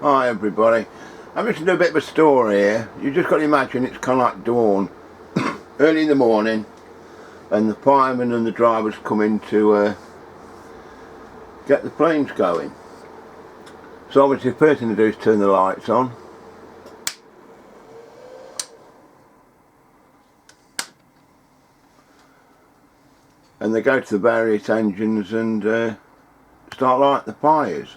Hi everybody, I'm just going to do a bit of a story here. You just got to imagine it's kind of like dawn, early in the morning, and the firemen and the drivers come in to get the flames going. So obviously the first thing to do is turn the lights on. And they go to the various engines and start lighting the fires.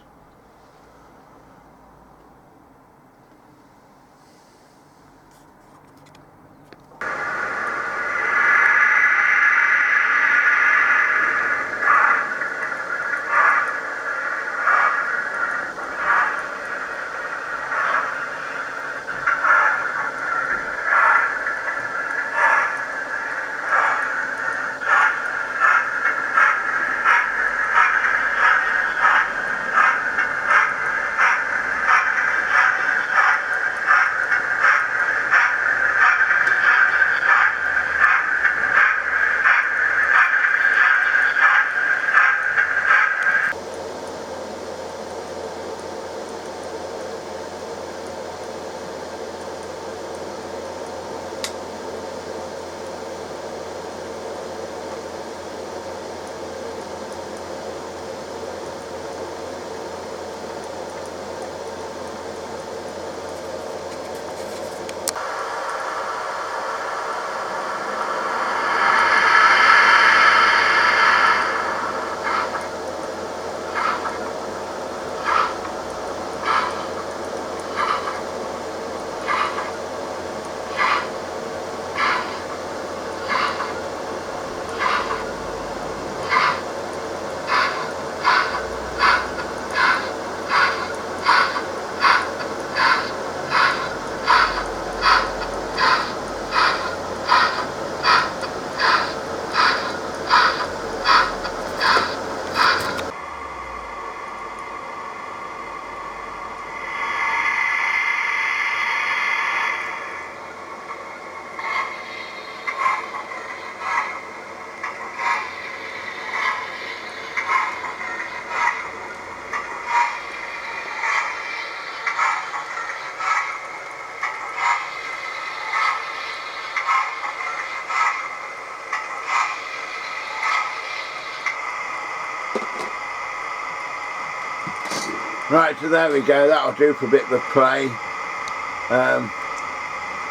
Right, so there we go, that'll do for a bit of a play.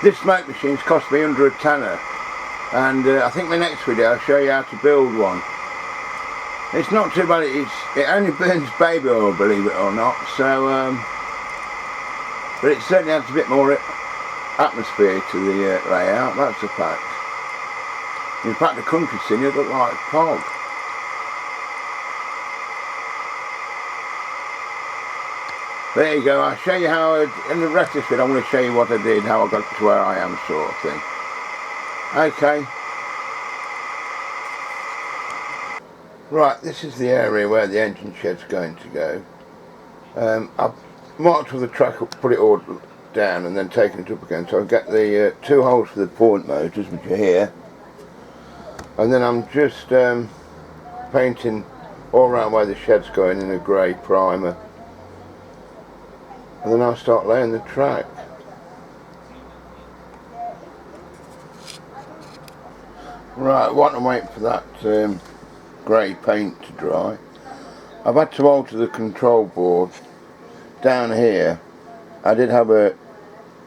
This smoke machine's cost me under a tenner, and I think my next video I'll show you how to build one. It's not too bad, it only burns baby oil, believe it or not, so but it certainly adds a bit more atmosphere to the layout, that's a fact. In fact the country scene it looked like fog. There you go, I'll show you how, in the rest of this video I'm going to show you what I did, how I got to where I am sort of thing. Okay. Right, this is the area where the engine shed's going to go. I've marked all the track, put it all down and then taken it up again, so I'll get the two holes for the point motors, which are here. And then I'm just painting all around where the shed's going in a grey primer. And then I'll start laying the track. Right, while I'm waiting for that grey paint to dry, I've had to alter the control board. Down here I did have a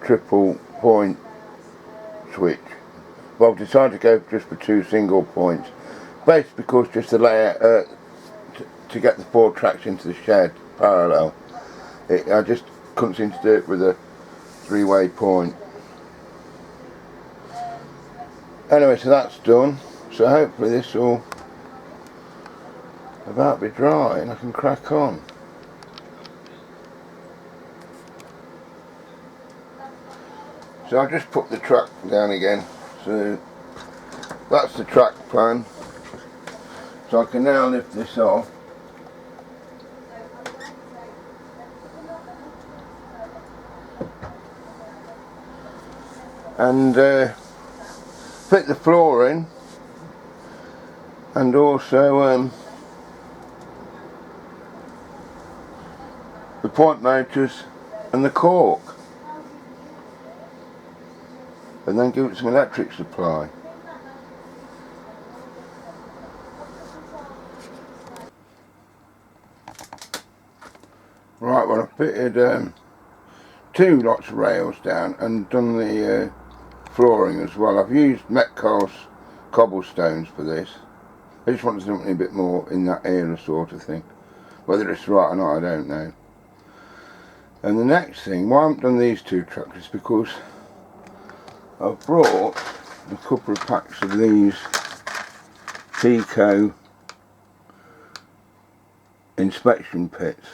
triple point switch, but I've decided to go just for two single points, basically because just to lay to get the four tracks into the shed parallel. I just couldn't seem to do it with a three-way point. Anyway, so that's done, so hopefully this will about be dry and I can crack on. So I'll just put the track down again. So that's the track plan, so I can now lift this off. And fit the floor in, and also the point motors and the cork, and then give it some electric supply. Right, well, I've fitted 2 lots of rails down and done the flooring as well. I've used Metcalfe's cobblestones for this. I just wanted something a bit more in that era sort of thing. Whether it's right or not, I don't know. And the next thing, why I haven't done these 2 tracks is because I've brought a couple of packs of these Pico inspection pits.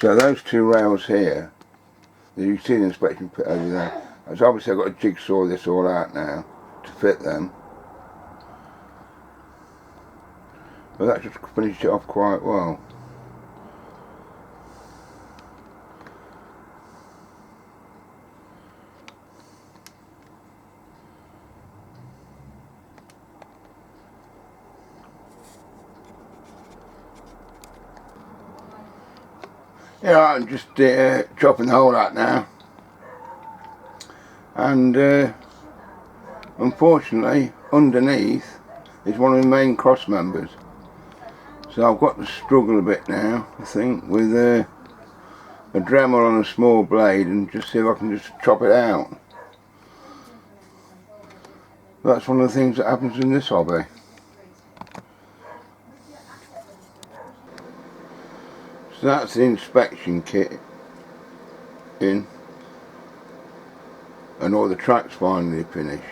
So those 2 rails here, you see the inspection pit over there. So obviously I've got to jigsaw this all out now to fit them. But that just finished it off quite well. Yeah, I'm just chopping the hole out now, and unfortunately underneath is one of the main cross members, so I've got to struggle a bit now, I think, with a Dremel on a small blade and just see if I can just chop it out. That's one of the things that happens in this hobby. So that's the inspection kit in, and all the tracks finally finished.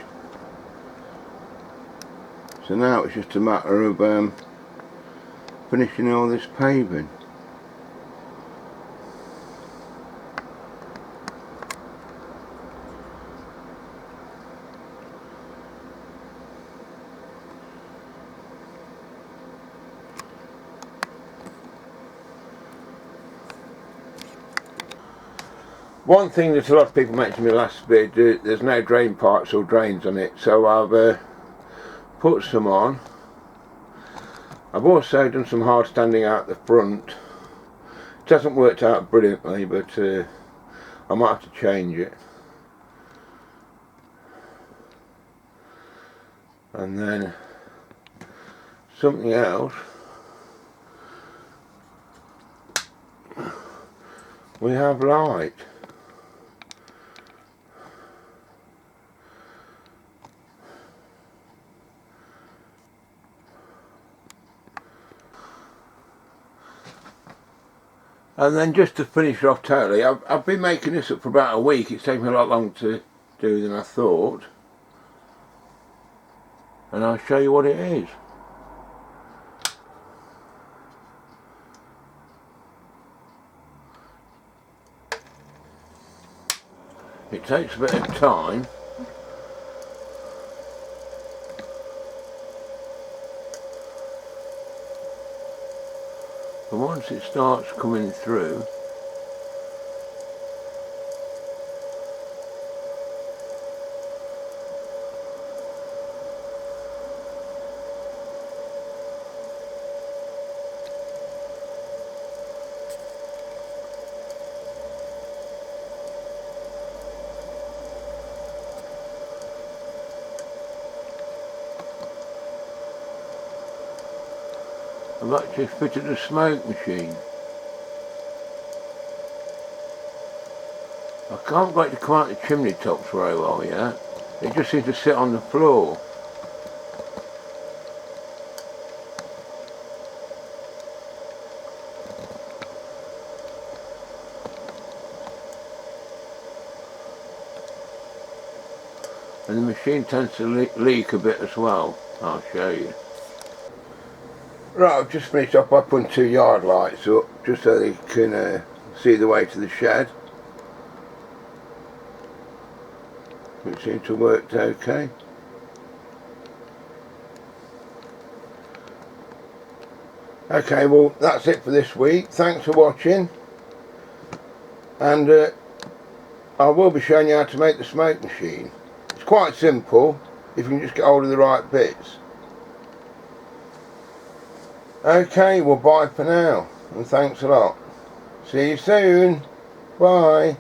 So now it's just a matter of finishing all this paving. One thing that a lot of people mentioned in the last bit, there's no drain pipes or drains on it, so I've put some on. I've also done some hard standing out the front. It hasn't worked out brilliantly, but I might have to change it. And then something else, we have light. And then just to finish off totally, I've been making this up for about a week. It's taken me a lot longer to do than I thought. And I'll show you what it is. It takes a bit of time. But once it starts coming through, I've actually fitted a smoke machine. I can't get it to come out the chimney tops very well yet. It just seems to sit on the floor. And the machine tends to leak a bit as well. I'll show you. Right, I've just finished off by putting 2 yard lights up just so they can see the way to the shed, which seems to have worked okay. Okay, well that's it for this week. Thanks for watching, and I will be showing you how to make the smoke machine. It's quite simple if you can just get hold of the right bits. Okay, well bye for now, and thanks a lot. See you soon. Bye.